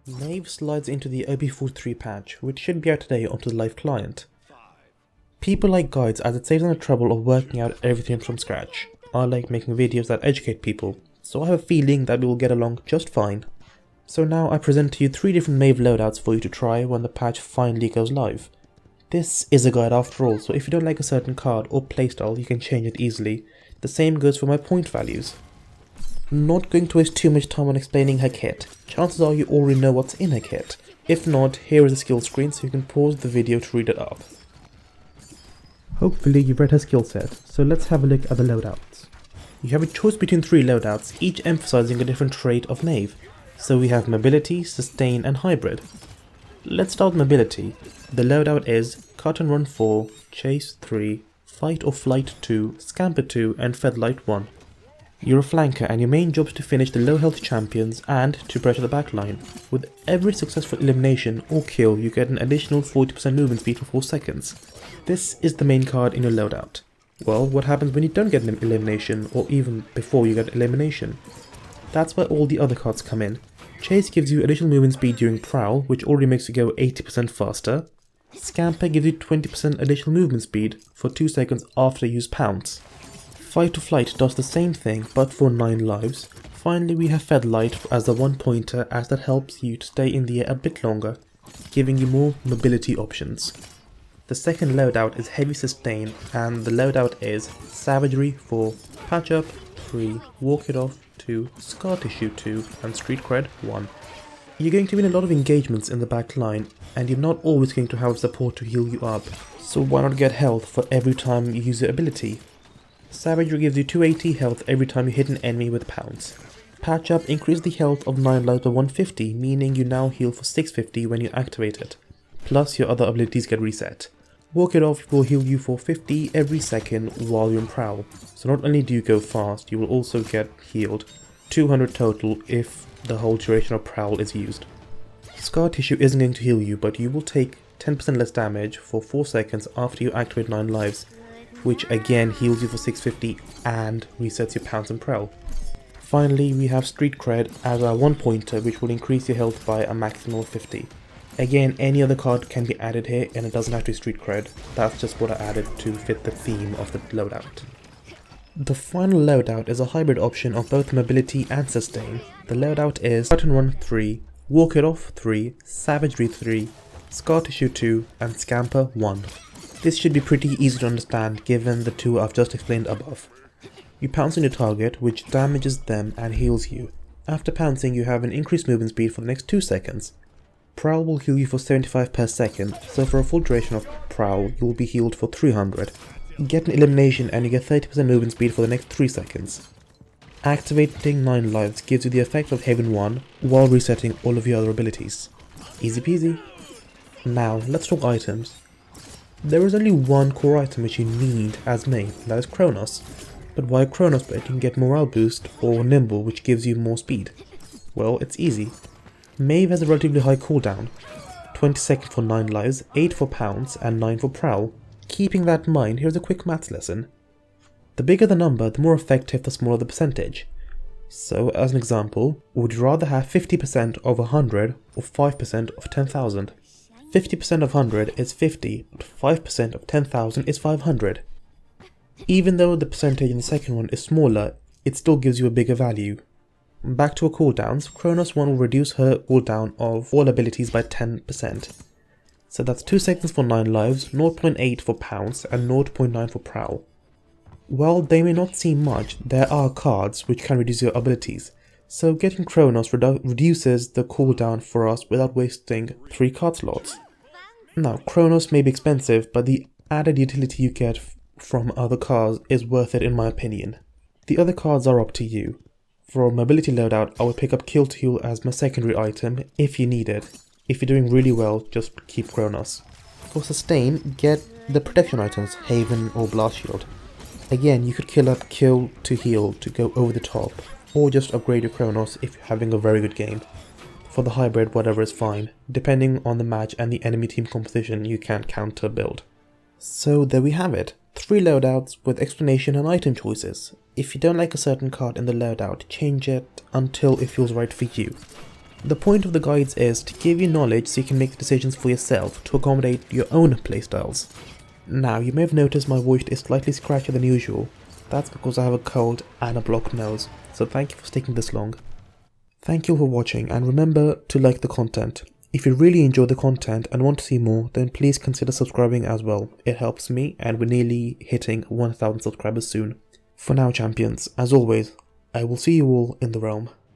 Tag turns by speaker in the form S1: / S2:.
S1: Maeve slides into the OB43 patch, which should be out today onto the live client. People like guides as it saves them the trouble of working out everything from scratch. I like making videos that educate people, so I have a feeling that we will get along just fine. So now I present to you 3 different Maeve loadouts for you to try when the patch finally goes live. This is a guide after all, so if you don't like a certain card or playstyle you can change it easily. The same goes for my point values. Not going to waste too much time on explaining her kit. Chances are you already know what's in her kit. If not, here is a skill screen so you can pause the video to read it up. Hopefully you've read her skill set, so let's have a look at the loadouts. You have a choice between 3 loadouts, each emphasizing a different trait of Maeve. So we have mobility, sustain and hybrid. Let's start with mobility. The loadout is cut and run 4, chase 3, fight or flight 2, scamper 2 and featherlight 1. You're a flanker and your main job is to finish the low health champions and to pressure the backline. With every successful elimination or kill you get an additional 40% movement speed for 4 seconds. This is the main card in your loadout. Well, what happens when you don't get an elimination or even before you get elimination? That's where all the other cards come in. Chase gives you additional movement speed during prowl, which already makes you go 80% faster. Scamper gives you 20% additional movement speed for 2 seconds after you use pounce. Fight or flight does the same thing but for 9 lives. Finally we have featherlight as the 1 pointer, as that helps you to stay in the air a bit longer, giving you more mobility options. The second loadout is heavy sustain and the loadout is savagery 4, patch up 3, walk it off 2, scar tissue 2 and street cred 1. You're going to win a lot of engagements in the back line and you're not always going to have support to heal you up, so why not get health for every time you use your ability? Savagery gives you 280 health every time you hit an enemy with pounce. Patch up increases the health of 9 lives by 150, meaning you now heal for 650 when you activate it. Plus your other abilities get reset. Walk it off will heal you for 50 every second while you're in prowl, so not only do you go fast, you will also get healed 200 total if the whole duration of prowl is used. Scar tissue isn't going to heal you, but you will take 10% less damage for 4 seconds after you activate 9 lives, which again heals you for 650 and resets your pounce and prowl. Finally we have street cred as our 1 pointer, which will increase your health by a maximum of 50. Again, any other card can be added here and it doesn't have to be street cred, that's just what I added to fit the theme of the loadout. The final loadout is a hybrid option of both mobility and sustain. The loadout is cut and run 3, walk it off 3, savagery 3, scar tissue 2 and scamper 1. This should be pretty easy to understand given the 2 I've just explained above. You pounce on your target, which damages them and heals you. After pouncing you have an increased movement speed for the next 2 seconds. Prowl will heal you for 75 per second, so for a full duration of prowl you will be healed for 300. Get an elimination and you get 30% movement speed for the next 3 seconds. Activating 9 lives gives you the effect of Haven 1 while resetting all of your other abilities. Easy peasy. Now let's talk items. There is only one core item which you need as Maeve, that is Kronos. But why Kronos bed? You can get morale boost or nimble, which gives you more speed. Well, it's easy. Maeve has a relatively high cooldown, 20 seconds for 9 lives, 8 for pounce and 9 for prowl. Keeping that in mind, here's a quick maths lesson. The bigger the number, the more effective, the smaller the percentage. So, as an example, would you rather have 50% of 100 or 5% of 10,000? 50% of 100 is 50, but 5% of 10,000 is 500. Even though the percentage in the second one is smaller, it still gives you a bigger value. Back to her cooldowns, Kronos 1 will reduce her cooldown of all abilities by 10%. So that's 2 seconds for 9 lives, 0.8 for pounce and 0.9 for prowl. While they may not seem much, there are cards which can reduce your abilities, so getting Kronos reduces the cooldown for us without wasting 3 card slots. Now, Kronos may be expensive, but the added utility you get from other cards is worth it in my opinion. The other cards are up to you. For a mobility loadout, I would pick up Kill to Heal as my secondary item if you need it. If you're doing really well, just keep Kronos. For sustain, get the protection items, Haven or Blast Shield. Again, you could kill up Kill to Heal to go over the top, or just upgrade your Kronos if you're having a very good game. For the hybrid, whatever is fine. Depending on the match and the enemy team composition, you can counter build. So there we have it. 3 loadouts with explanation and item choices. If you don't like a certain card in the loadout, change it until it feels right for you. The point of the guides is to give you knowledge so you can make decisions for yourself to accommodate your own playstyles. Now, you may have noticed my voice is slightly scratchier than usual. That's because I have a cold and a blocked nose, so thank you for sticking this long. Thank you for watching, and remember to like the content. If you really enjoy the content and want to see more, then please consider subscribing as well. It helps me, and we're nearly hitting 1000 subscribers soon. For now, champions, as always, I will see you all in the realm.